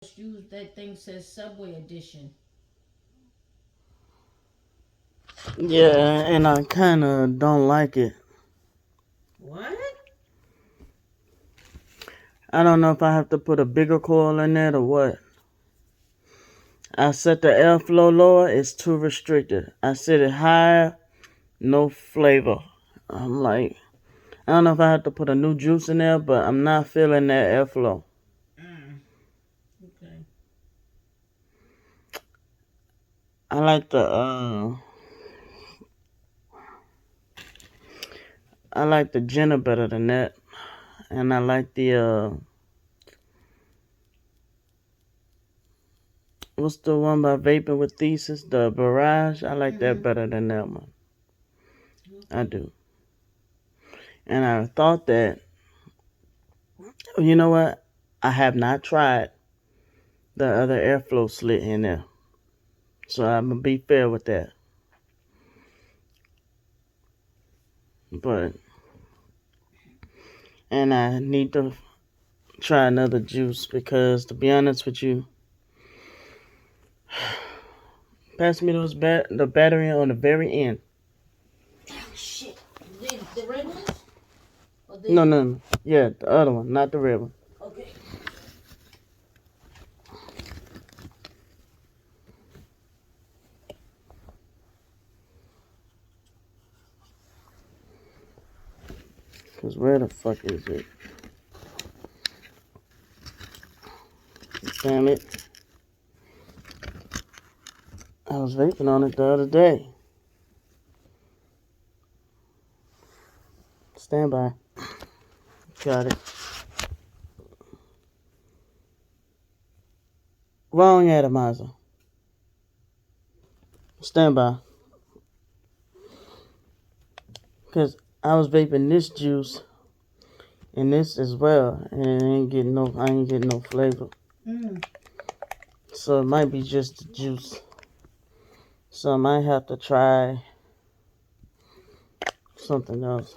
shoes that thing says Subway Edition. Yeah, and I kind of don't like it. What? I don't know if I have to put a bigger coil in it or what. I set the airflow lower, it's too restricted. I set it higher, no flavor. I'm like, I don't know if I have to put a new juice in there, but I'm not feeling that airflow. Mm. Okay. I like the Jenna better than that, and I like the what's the one by Vaping with Thesis, the Barrage. I like that Mm-hmm. better than that one. I Okay. do, and I thought that you know what? I have not tried the other airflow slit in there, so I'm gonna be fair with that. But and I need to try another juice because to be honest with you, pass me the battery on the very end. Oh shit. The red ones? Or No, the no, no. Yeah, the other one, not the red one. okay. Cause where the fuck is it? Damn it! I was vaping on it the other day. Stand by. Got it. Wrong atomizer. Stand by. Cause I was vaping this juice and this as well, and it ain't getting no. I ain't getting no flavor. Mm. So it might be just the juice. So I might have to try something else.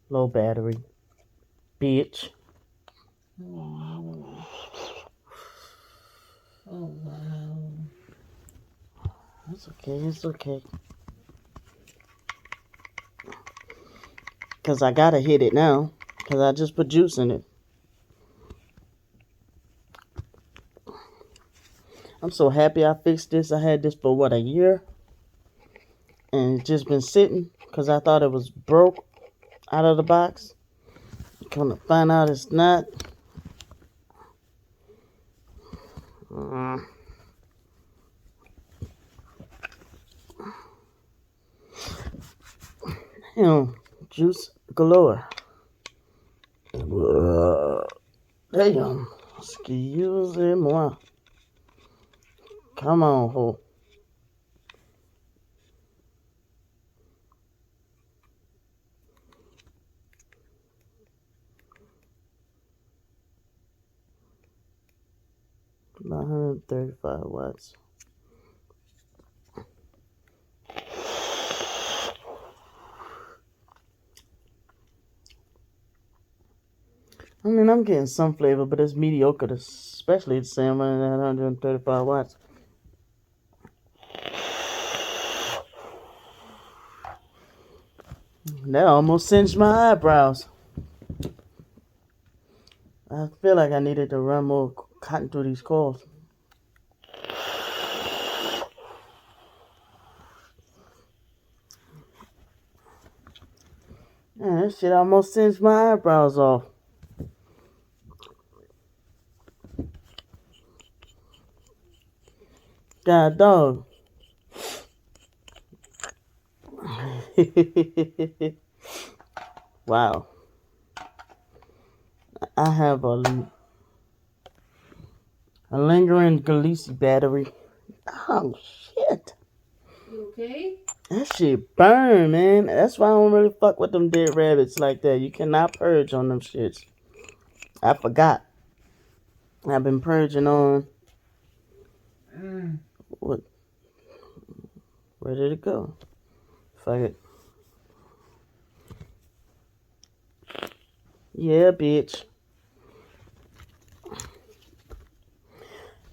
Low battery. Bitch. Oh no. Oh wow. It's okay. It's okay. Cause I gotta hit it now. Cause I just put juice in it. I'm so happy I fixed this. I had this for what, a year? And it's just been sitting because I thought it was broke out of the box. Come to find out it's not. Mm. Damn, juice galore. Damn, excusez-moi. Come on, ho. About 135 watts. I mean, I'm getting some flavor, but it's mediocre, especially the same one at 135 watts. That almost singed my eyebrows. I feel like I needed to run more cotton through these coils. Man, that shit almost singed my eyebrows off. God dog. Wow. I have a lingering Galeese battery. Oh, shit. You okay? That shit burn, man. That's why I don't really fuck with them dead rabbits like that. You cannot purge on them shits. I forgot. I've been purging on. Mm. What? Where did it go? Fuck it. Yeah, bitch.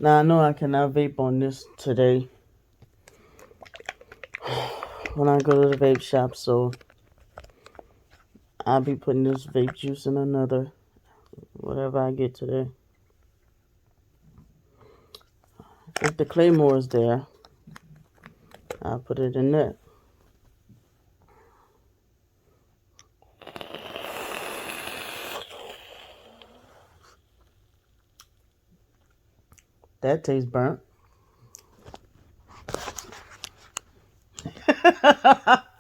Now I know I cannot vape on this today when I go to the vape shop, so I'll be putting this vape juice in another, whatever I get today. If the Claymore is there, I'll put it in there. That tastes burnt.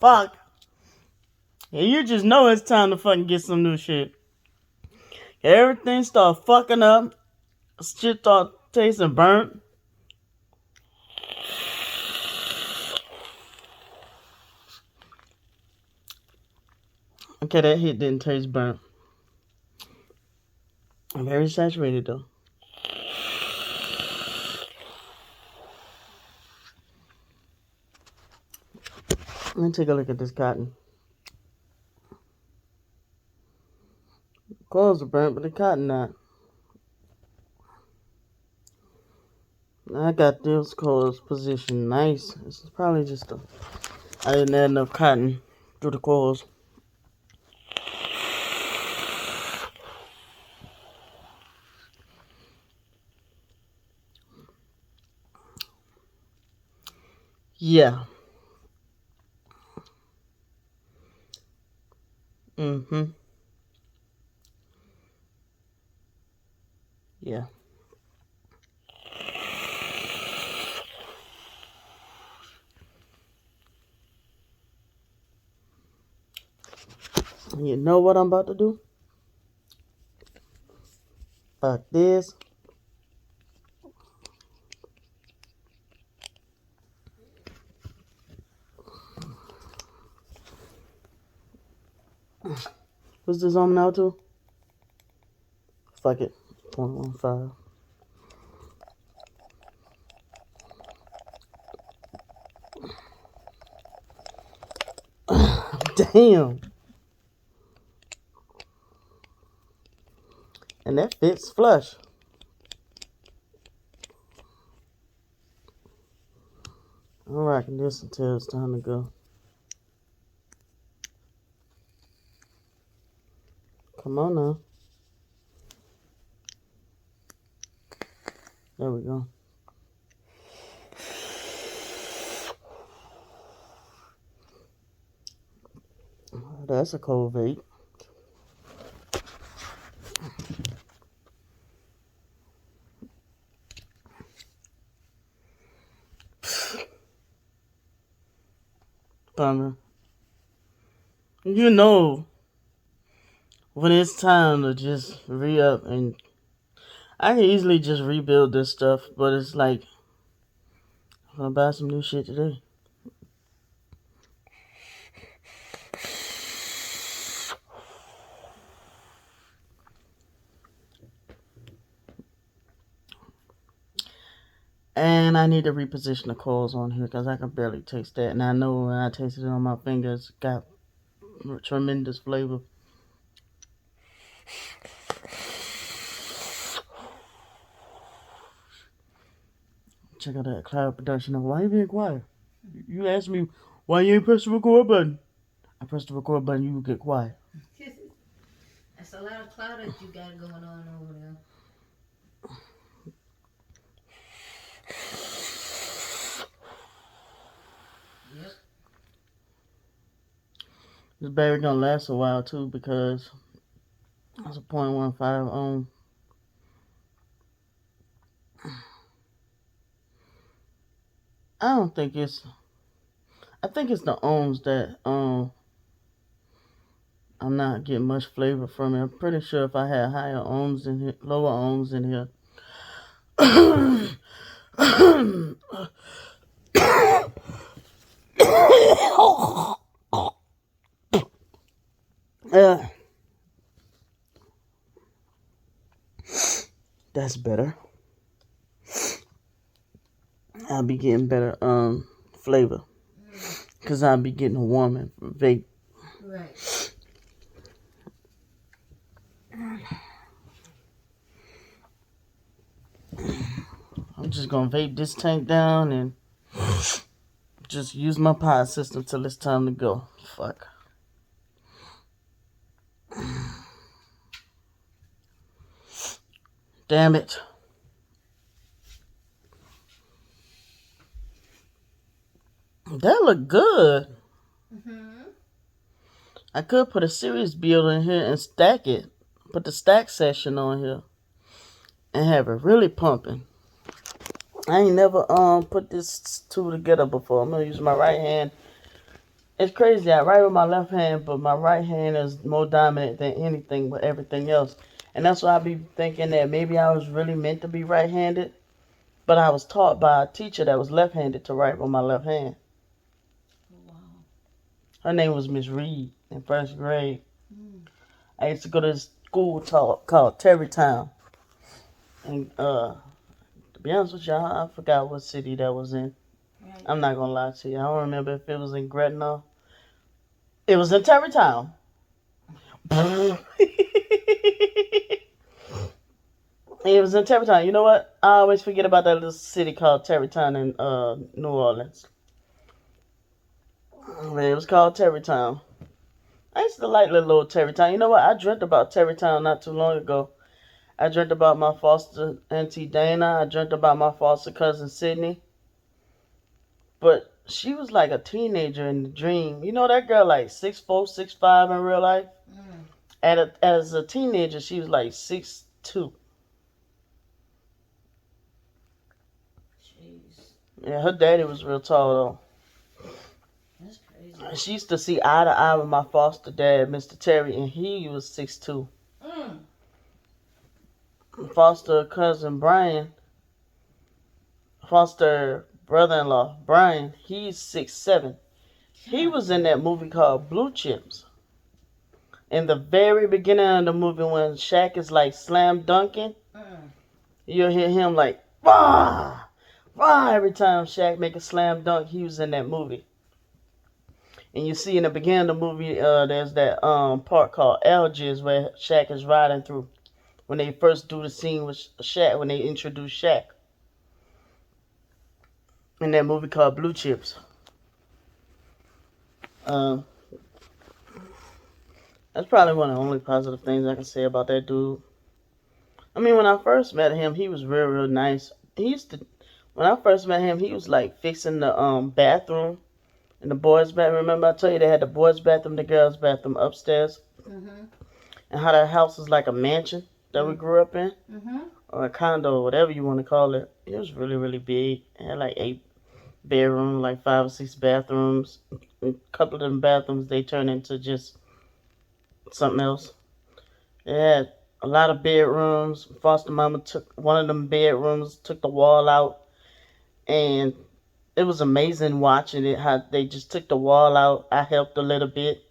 Fuck. Yeah, you just know it's time to fucking get some new shit. Everything start fucking up. Shit start tasting burnt. Okay, that hit didn't taste burnt. Very saturated though. Let me take a look at this cotton. Clothes are burnt, but the cotton not. I got this coils positioned nice. It's probably just I didn't add enough cotton through the coils. Yeah. Mm-hmm. Yeah. You know what I'm about to do? Fuck this. What's this on now too? Fuck it. 0.15. Damn. And that fits flush. I'm rocking this until it's time to go. Come on now. There we go. That's a cold vape. Bummer. You know when it's time to just re-up, and I can easily just rebuild this stuff, but it's like I'm gonna buy some new shit today. And I need to reposition the coils on here because I can barely taste that. And I know when I tasted it on my fingers, it got tremendous flavor. Check out that cloud production. Why you being quiet? You asked me why you ain't press the record button. I pressed the record button, you get quiet. That's a lot of cloud that you got going on over there. Yep. This battery gonna last a while too because it's a 0.15 ohm. I don't think it's. I think it's the ohms that I'm not getting much flavor from it. I'm pretty sure if I had higher ohms in here, lower ohms in here. That's better. I'll be getting better flavor. Cause I'll be getting a warming vape. Right. I'm just gonna vape this tank down and just use my pod system till it's time to go. Fuck. Damn it. That look good. I could put a series build in here and stack it. Put the stack session on here and have it really pumping. I ain't never put this two together before. I'm gonna use my right hand. It's crazy. I write with my left hand, but my right hand is more dominant than anything but everything else. And that's why I be thinking that maybe I was really meant to be right-handed, but I was taught by a teacher that was left-handed to write with my left hand. Wow. Her name was Miss Reed in first grade. I used to go to this school called Terrytown. And to be honest with y'all, I forgot what city that was in. Right. I'm not gonna lie to you. I don't remember if it was in Gretna. It was in Terrytown. It was in Terrytown. You know what? I always forget about that little city called Terrytown in New Orleans. It was called Terrytown. I used to like little Terrytown. You know what? I dreamt about Terrytown not too long ago. I dreamt about my foster auntie Dana. I dreamt about my foster cousin Sydney. But she was like a teenager in the dream. You know that girl like 6'4", 6'5" in real life? As a teenager, she was like 6'2". Jeez. Yeah, her daddy was real tall though. That's crazy. She used to see eye to eye with my foster dad, Mr. Terry, and he was 6'2". Foster cousin Brian, foster brother-in-law Brian, he's 6'7". He was in that movie called Blue Chips. In the very beginning of the movie, when Shaq is like slam dunking, you'll hear him like "Wah! Wah!" every time Shaq make a slam dunk. He was in that movie. And you see in the beginning of the movie, there's that part called Algiers where Shaq is riding through. When they first do the scene with Shaq, when they introduce Shaq. In that movie called Blue Chips. That's probably one of the only positive things I can say about that dude. I mean, when I first met him, he was real, real nice. When I first met him, he was like fixing the bathroom in the boys' bathroom. Remember I told you they had the boys' bathroom, the girls' bathroom upstairs? And how that house was like a mansion that we grew up in? Or a condo, whatever you want to call it. It was really, really big. It had like 8 bedrooms, like 5 or 6 bathrooms. A couple of them bathrooms, they turned into just something else. It had a lot of bedrooms. Foster mama took one of them bedrooms, took the wall out. And it was amazing watching it, how they just took the wall out. I helped a little bit.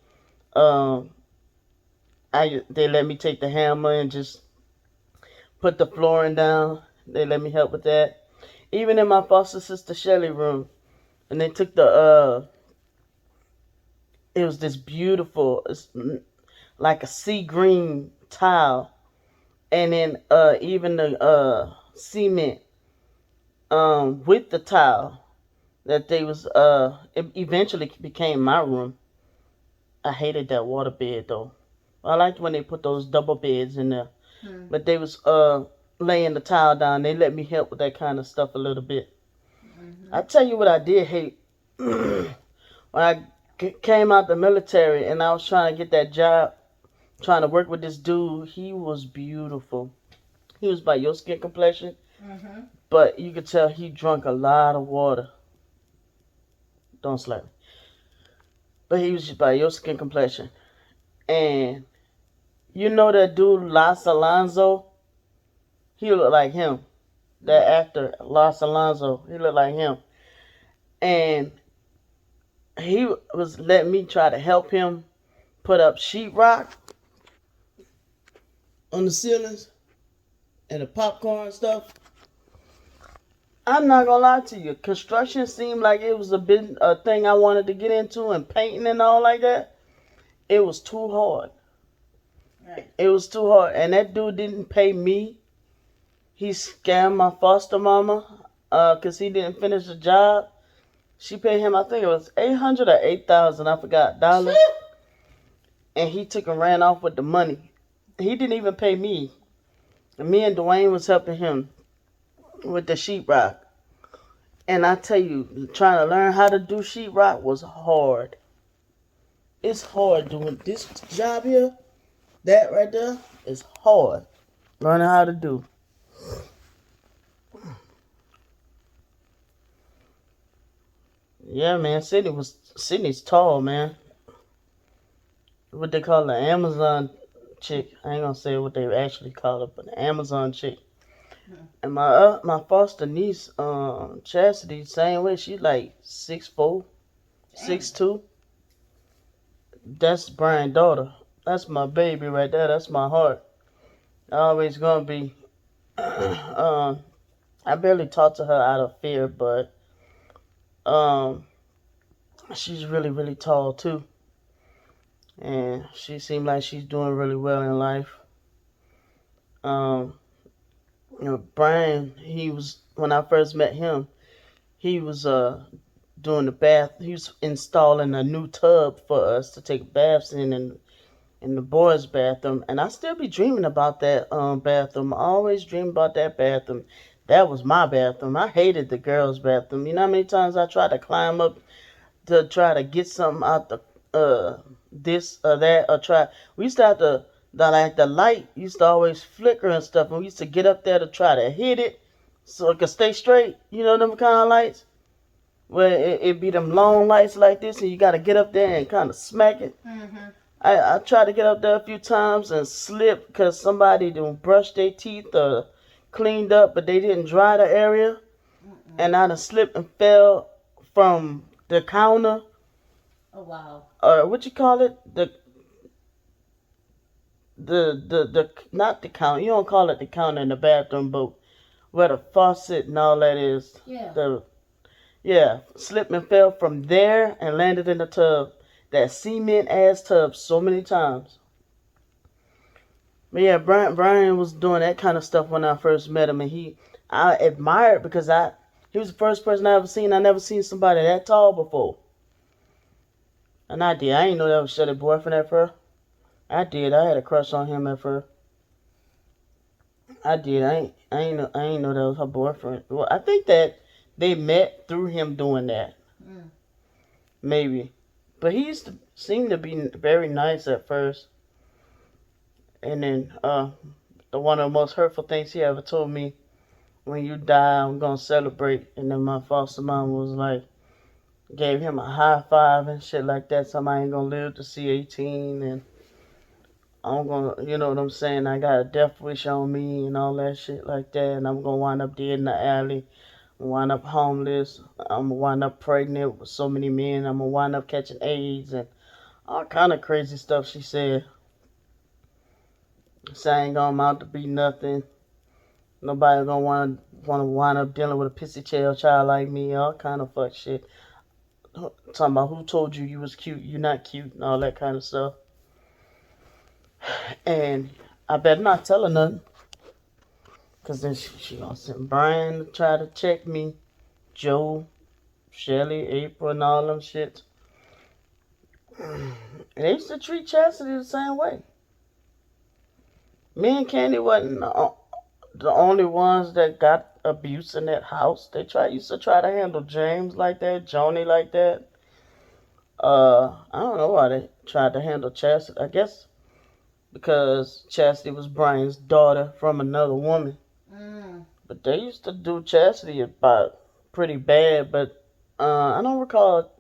They let me take the hammer and just put the flooring down. They let me help with that. Even in my foster sister Shelly room, and they took it was this beautiful, it's like a sea green tile, and then even the cement with the tile that they was it eventually became my room. I hated that water bed though. I liked when they put those double beds in there. But they was laying the tile down. They let me help with that kind of stuff a little bit. I tell you what I did hate. When I came out the military and I was trying to get that job, trying to work with this dude, he was beautiful. He was by your skin complexion, but you could tell he drank a lot of water. Don't slap me. But he was just by your skin complexion. And you know that dude, Los Alonso? He looked like him. That actor, Los Alonso, he looked like him. And he was letting me try to help him put up sheetrock on the ceilings and the popcorn stuff. I'm not gonna lie to you. Construction seemed like it was a thing I wanted to get into, and painting and all like that. It was too hard. Right. It was too hard. And that dude didn't pay me. He scammed my foster mama, 'cause he didn't finish the job. She paid him, I think it was 800 or 8,000, I forgot, dollars. And he took and ran off with the money. He didn't even pay me. And me and Dwayne was helping him with the sheetrock. And I tell you, trying to learn how to do sheetrock was hard. It's hard doing this job here. That right there is hard. Learning how to do. Yeah, man. Sydney's tall, man. What they call the Amazon chick. I ain't gonna say what they actually call it, but the Amazon chick. And my foster niece, Chastity, same way. She like 6'4", 6'2". That's Brian's daughter. That's my baby right there. That's my heart. Always gonna be. I barely talk to her out of fear, but um, she's really, really tall too, and she seems like she's doing really well in life. Um, Brian, he was when I first met him, he was doing the bath. He was installing a new tub for us to take baths in the boys' bathroom, and I still be dreaming about that bathroom. I always dream about that bathroom. That was my bathroom. I hated the girls' bathroom. You know how many times I tried to climb up to try to get something out the this or that or try. We used to have to the light used to always flicker and stuff, and we used to get up there to try to hit it so it could stay straight. You know them kind of lights where it be them long lights like this, and you got to get up there and kind of smack it. Mm-hmm. I tried to get up there a few times and slip because somebody didn't brush their teeth or cleaned up, but they didn't dry the area, and I done slipped and fell from the counter, Oh wow. or what you call it, the not the counter. You don't call it the counter in the bathroom, but where the faucet and all that is. Yeah. The Yeah, slipped and fell from there and landed in the tub. That cement ass tub so many times. But yeah, Brian was doing that kind of stuff when I first met him, and I admired because he was the first person I ever seen. I never seen somebody that tall before. And I did. I ain't know that was Shelly's boyfriend at first. I did. I had a crush on him at first. I did. I ain't know that was her boyfriend. Well, I think that they met through him doing that. Mm. Maybe. But he used to seem to be very nice at first. And then the one of the most hurtful things he ever told me, when you die, I'm gonna celebrate. And then my foster mom was like, gave him a high five and shit like that. Somebody ain't gonna live to see 18, and I'm gonna, you know what I'm saying? I got a death wish on me and all that shit like that, and I'm gonna wind up dead in the alley. I'm gonna wind up homeless. I'm gonna wind up pregnant with so many men. I'm gonna wind up catching AIDS and all kind of crazy stuff she said. So I ain't gonna amount to be nothing. Nobody gonna wanna wind up dealing with a pissy child like me. All kind of fuck shit. Talking about who told you you was cute, you not cute, and all that kind of stuff. And I better not tell her nothing, cause then she gonna send Brian to try to check me, Joe, Shelly, April, and all them shit. They used to treat Chastity the same way. Me and Candy wasn't the only ones that got abuse in that house. They used to try to handle James like that, Joni like that. I don't know why they tried to handle Chastity. I guess because Chastity was Brian's daughter from another woman. Mm. But they used to do Chastity about pretty bad. But I don't recall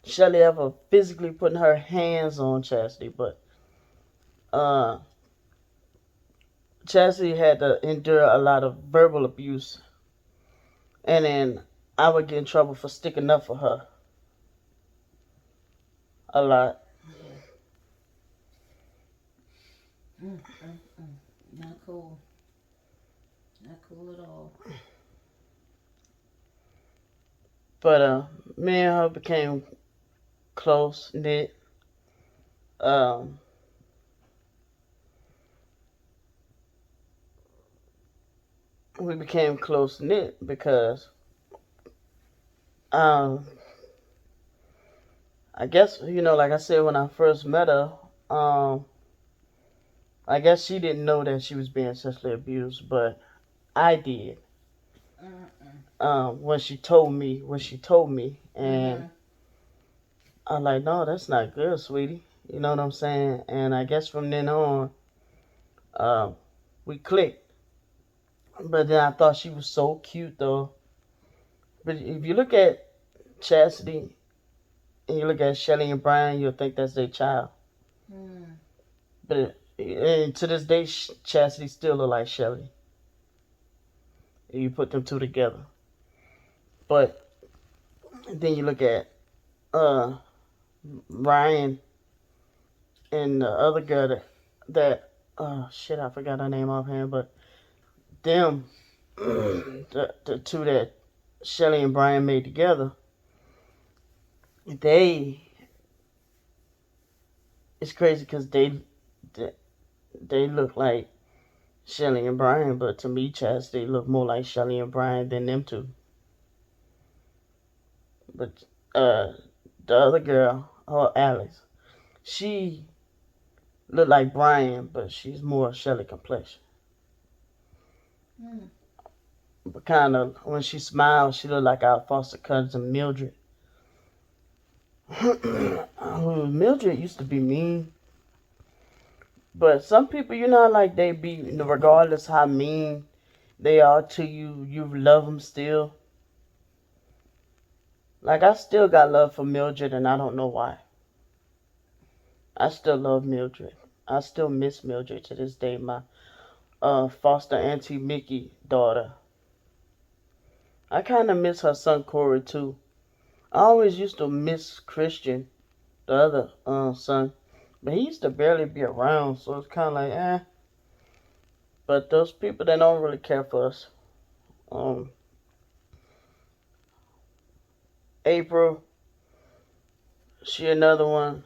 Shelly ever physically putting her hands on Chastity. But uh, Chastity had to endure a lot of verbal abuse, and then I would get in trouble for sticking up for her a lot. Mm. Mm. Mm. Not cool. Not cool at all. But me and her became close knit. Um, we became close knit because um I guess like I said when I first met her, um I guess she didn't know that she was being sexually abused, but I did. When she told me and Mhm. I'm like, no, that's not good, sweetie. You know what I'm saying? And I guess from then on, uh, we clicked. But then I thought she was so cute though. But if you look at Chastity and you look at Shelly and Brian, you'll think that's their child. Mhm. But and to this day, Chastity still look like Shelly. You put them two together. But then you look at uh Ryan and the other girl that oh shit, I forgot her name offhand, but them the two that Shelly and Brian made together, they it's crazy because they they look like Shelly and Brian, but to me, Chastity look more like Shelly and Brian than them two. But uh, the other girl, oh Alex, she look like Brian, but she's more Shelly complexion. Mhm. But kind of when she smiles, she look like our foster cousin Mildred. Mildred used to be mean, but some people, like they be, regardless how mean they are to you, you love them still. Like I still got love for Mildred, and I don't know why. I still love Mildred. I still miss Mildred to this day. My foster auntie Mickey daughter. I kind of miss her son Corey too. I always used to miss Christian, the other son, but he used to barely be around, so it's kind of like eh. But those people that don't really care for us. Um, April, she another one.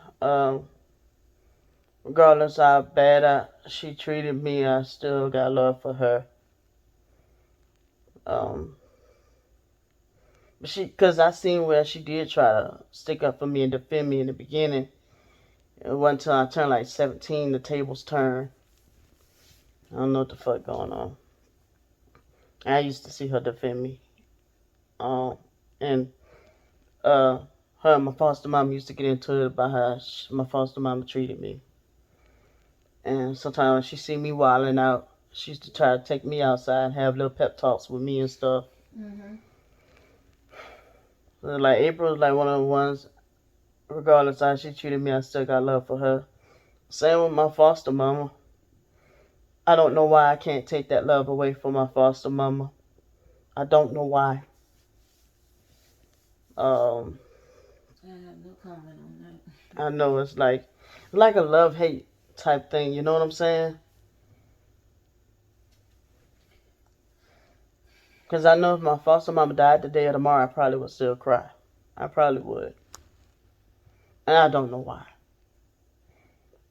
Regardless how bad she treated me, I still got love for her. Um, cause I seen where she did try to stick up for me and defend me in the beginning. It wasn't until I turned like 17 the tables turned. I don't know what the fuck going on. I used to see her defend me. And uh, her and my foster mom used to get into it about how my foster mama treated me. And sometimes when she see me wilding out, she used to try to take me outside and have little pep talks with me and stuff. Mhm. So, like April was like one of the ones, regardless how she treated me, I still got love for her. Same with my foster mama. I don't know why I can't take that love away from my foster mama. I don't know why. Um, I have no comment on that. I know it's like a love hate type thing. You know what I'm saying? Because I know if my foster mama died today or tomorrow, I probably would still cry. I probably would. And I don't know why.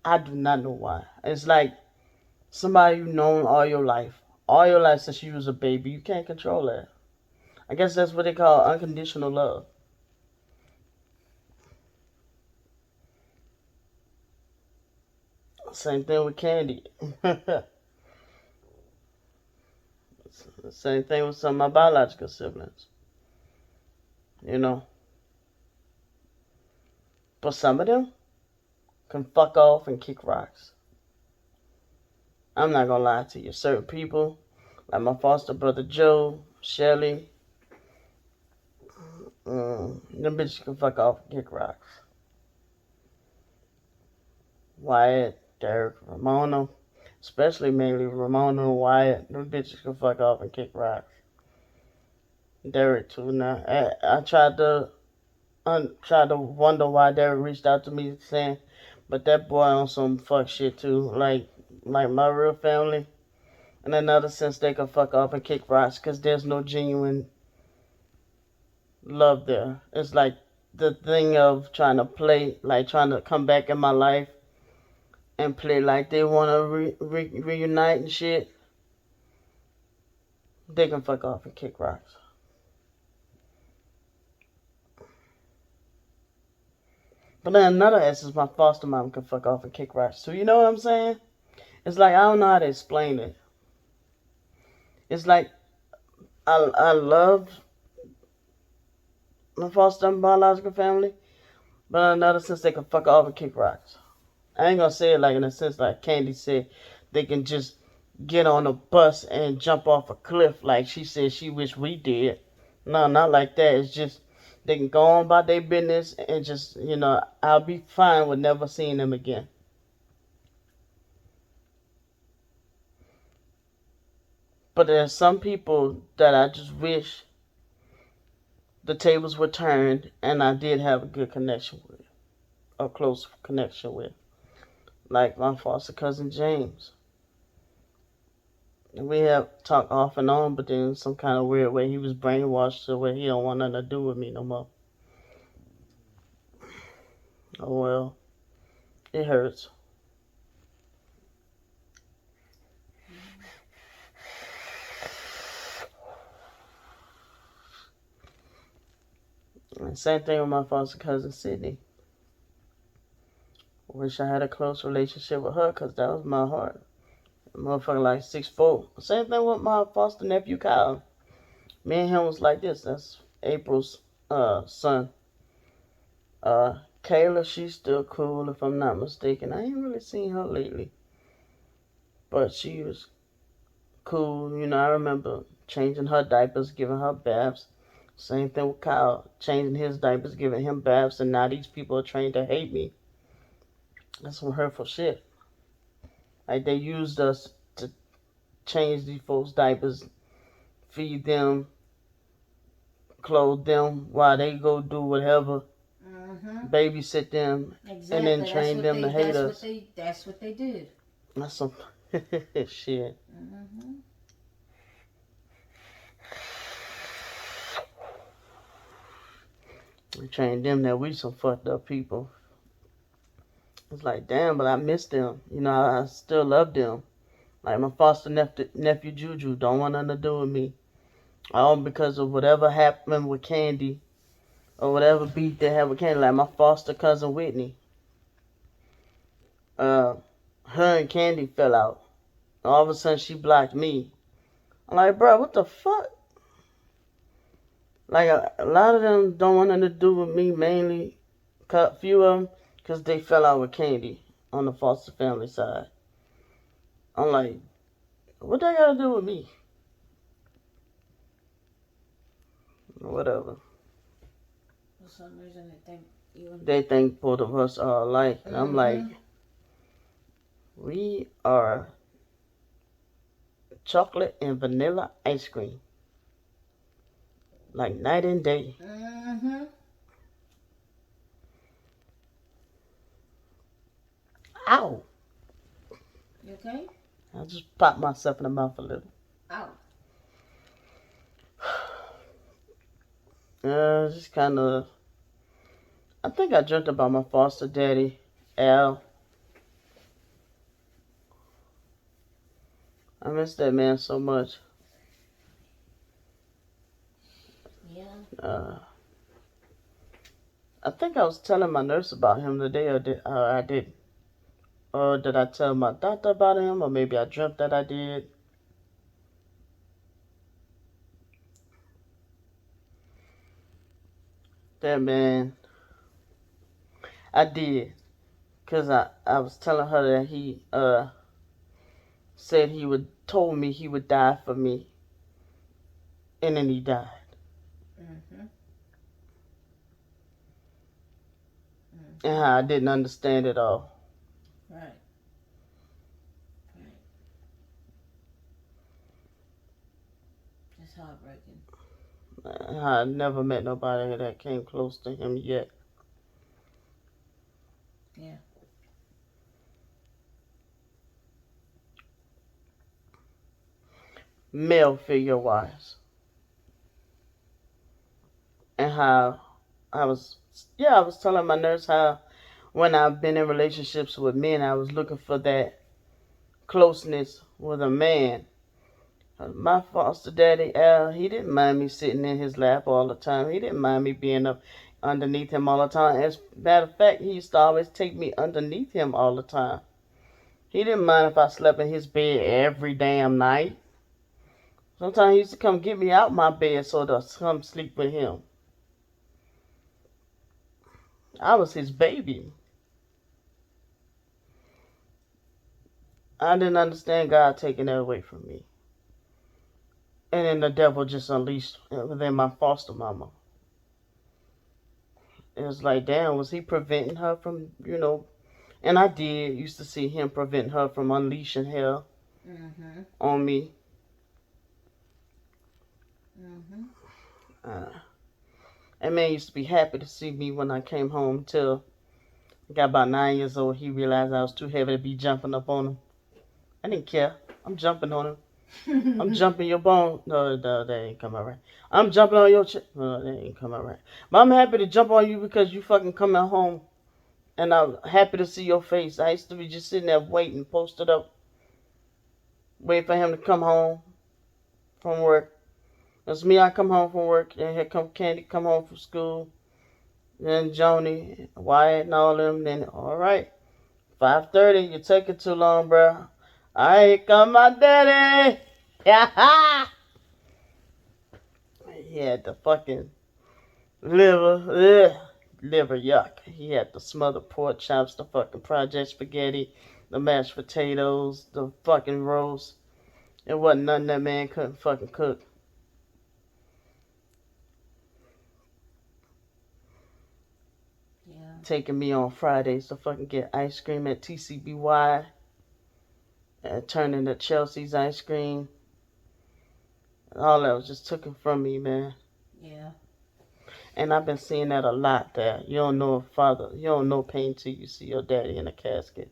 I do not know why. It's like somebody you've known all your life. All your life since you was a baby. You can't control that. I guess that's what they call unconditional love. Same thing with Candy. Same thing with some of my biological siblings. You know. But some of them can fuck off and kick rocks. I'm not gonna lie to you. Certain people, like my foster brother Joe, Shelly, them bitches can fuck off and kick rocks. Wyatt, Derek, Ramona, especially mainly Ramona and Wyatt, them bitches can fuck off and kick rocks. Derek too. Now I tried to wonder why Derek reached out to me saying, but that boy on some fuck shit too. Like my real family. In another sense, they can fuck off and kick rocks because there's no genuine love there. It's like the thing of trying to play, like trying to come back in my life and play like they want to reunite and shit. they can fuck off and kick rocks. But then another essence, my foster mom can fuck off and kick rocks too. You know what I'm saying? It's like, I don't know how to explain it. It's like, I love my foster and biological family, but in another sense, they can fuck off and kick rocks. I ain't gonna say it like in a sense like Candy said, they can just get on a bus and jump off a cliff like she said she wished we did. No, not like that. It's just they can go on about their business and just, I'll be fine with never seeing them again. But there's some people that I just wish the tables were turned and I did have a good connection with, a close connection with. Like my foster cousin James. We have talked off and on, but then some kind of weird way he was brainwashed to where he don't want nothing to do with me no more. Oh well, it hurts. And same thing with my foster cousin Sydney. Wish I had a close relationship with her because that was my heart. Motherfucker like 6'4". Same thing with my foster nephew Kyle. Me and him was like this. That's April's son. Kayla, she's still cool if I'm not mistaken. I ain't really seen her lately. But she was cool. I remember changing her diapers, giving her baths. Same thing with Kyle. Changing his diapers, giving him baths. And now these people are trained to hate me. That's some hurtful shit. Like they used us to change these folks' diapers, feed them, clothe them while they go do whatever, babysit them, exactly. And then train them to hate us. That's what they did. That's some shit. We trained them that we some fucked up people. It's like, damn, but I miss them. I still love them. Like my foster nephew Juju don't want nothing to do with me. All because of whatever happened with Candy or whatever beef they had with Candy. Like my foster cousin Whitney. Her and Candy fell out. All of a sudden she blocked me. I'm like, bro, what the fuck? Like a lot of them don't want nothing to do with me, mainly a few of them because they fell out with Candy on the foster family side. I'm like, what they got to do with me? Whatever. For some reason they think both of us are alike. And I'm like, we are chocolate and vanilla ice cream. Like night and day. Ow. You okay? I just popped myself in the mouth a little. Ow. Just kind of. I think I dreamt about my foster daddy, Al. I miss that man so much. Yeah. I think I was telling my nurse about him today, or I didn't. Or did I tell my doctor about him, or maybe I dreamt that I did. That man, I did. Because I was telling her that he said told me he would die for me. And then he died. And how I didn't understand it all. Right. That's heartbreaking. I never met nobody that came close to him yet. Yeah. Male figure wise. And how I was telling my nurse how when I've been in relationships with men, I was looking for that closeness with a man. My foster daddy, Al, he didn't mind me sitting in his lap all the time. He didn't mind me being up underneath him all the time. As a matter of fact, he used to always take me underneath him all the time. He didn't mind if I slept in his bed every damn night. Sometimes he used to come get me out my bed so to come sleep with him. I was his baby. I didn't understand God taking that away from me. And then the devil just unleashed within my foster mama. It was like, damn, was he preventing her from, and I did used to see him prevent her from unleashing hell on me. That man used to be happy to see me when I came home till I got about 9 years old. He realized I was too heavy to be jumping up on him. I didn't care. I'm jumping on him. I'm jumping your bone. No, that ain't come out right. I'm jumping on your chest. No, that ain't come out right. But I'm happy to jump on you because you fucking coming home. And I'm happy to see your face. I used to be just sitting there waiting, posted up, waiting for him to come home from work. It's me, I come home from work, and here come Candy, come home from school. Then Joni, Wyatt, and all them. Then, all right, 5:30, you taking too long, bro. All right, here come my daddy. Yeah. He had the fucking liver yuck. He had the smothered pork chops, the fucking project spaghetti, the mashed potatoes, the fucking roast. It wasn't nothing that man couldn't fucking cook. Yeah. Taking me on Fridays to fucking get ice cream at TCBY and turning to Chelsea's ice cream. All that was just taken from me, man. Yeah. And I've been seeing that a lot there. You don't know pain till you see your daddy in a casket.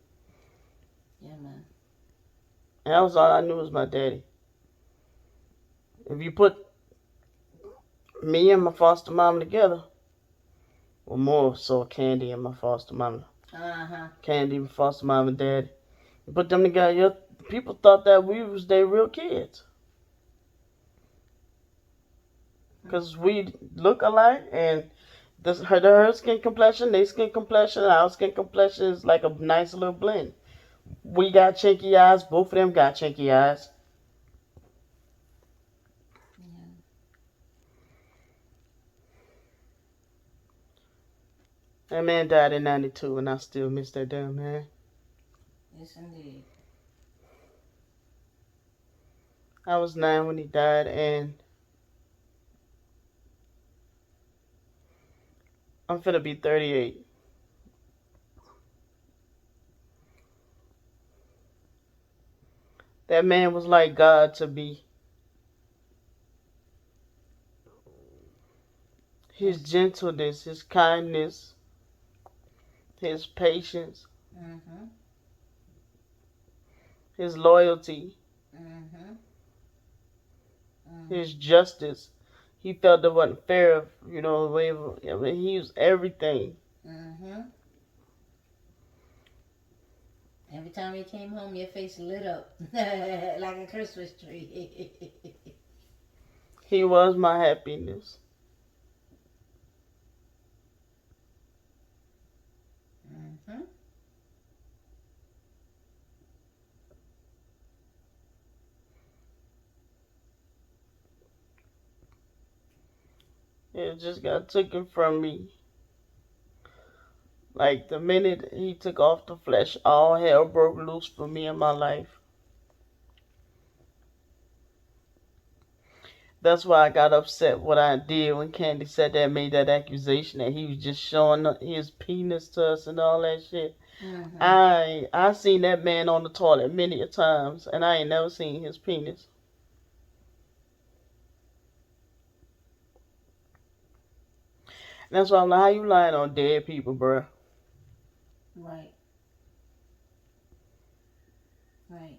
Yeah, man. And that was all I knew was my daddy. If you put me and my foster mom together, well, more so Candy and my foster mama. Candy, my foster mom and daddy. You put them together, people thought that we was their real kids. Because we look alike, and her skin complexion, their skin complexion, our skin complexion is like a nice little blend. We got chinky eyes, both of them got chinky eyes. Yeah. That man died in 92, and I still miss that damn man. Yes, indeed. I was 9 when he died, and I'm finna be 38. That man was like God to me. His gentleness, his kindness, his patience, his loyalty, his justice. He felt it wasn't fair, he was everything. Every time you came home, your face lit up like a Christmas tree. He was my happiness. It just got taken from me. Like the minute he took off the flesh, all hell broke loose for me in my life. That's why I got upset what I did when Candy said that, made that accusation that he was just showing his penis to us and all that shit. I seen that man on the toilet many a times, and I ain't never seen his penis. That's why I'm like, how you lying on dead people, bruh? Right. Right.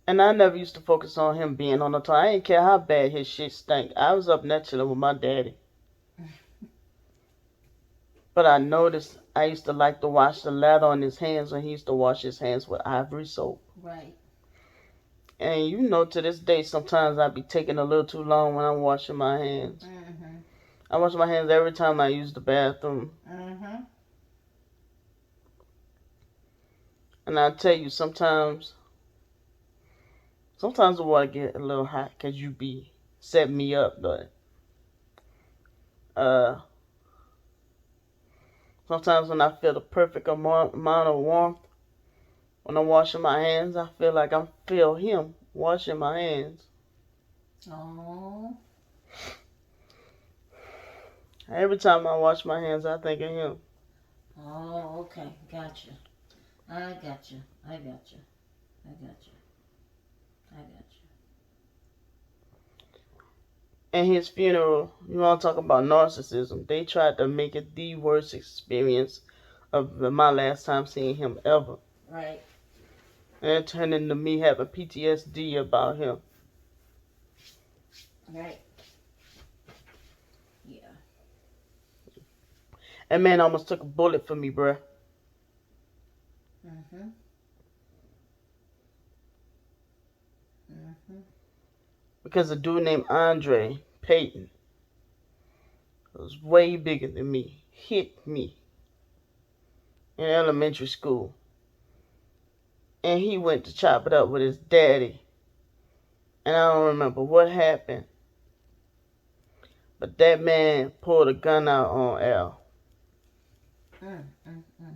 And I never used to focus on him being on the toilet. I didn't care how bad his shit stank. I was up there chilling with my daddy. But I noticed I used to like to wash the lather on his hands when he used to wash his hands with Ivory soap. Right. And you know, to this day, sometimes I be taking a little too long when I'm washing my hands. Mm-hmm. I wash my hands every time I use the bathroom. Mm-hmm. And I tell you, sometimes the water get a little hot because you be setting me up. But uh, sometimes when I feel the perfect amount of warmth when I'm washing my hands, I feel like I feel him washing my hands. Oh. Every time I wash my hands, I think of him. Oh, okay. Gotcha. I gotcha. I gotcha. I gotcha. I gotcha. And his funeral, you want to talk about narcissism? They tried to make it the worst experience of my last time seeing him ever. Right. And it turned into me having PTSD about him. Right. Yeah. That man almost took a bullet for me, bruh. Mm-hmm. Mm-hmm. Because a dude named Andre Payton was way bigger than me, hit me in elementary school. And he went to chop it up with his daddy. And I don't remember what happened. But that man pulled a gun out on Al. Mm-hmm.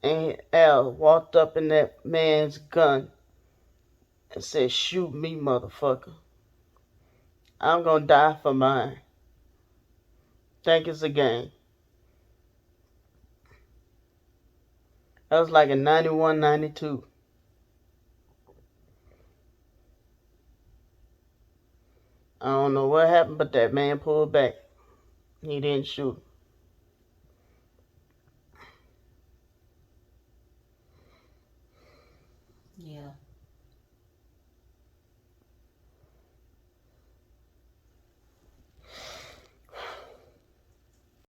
And Al walked up in that man's gun and said, "Shoot me, motherfucker. I'm gonna die for mine. Think it's a game." That was like in 91, 92. I don't know what happened, but that man pulled back. He didn't shoot. Yeah.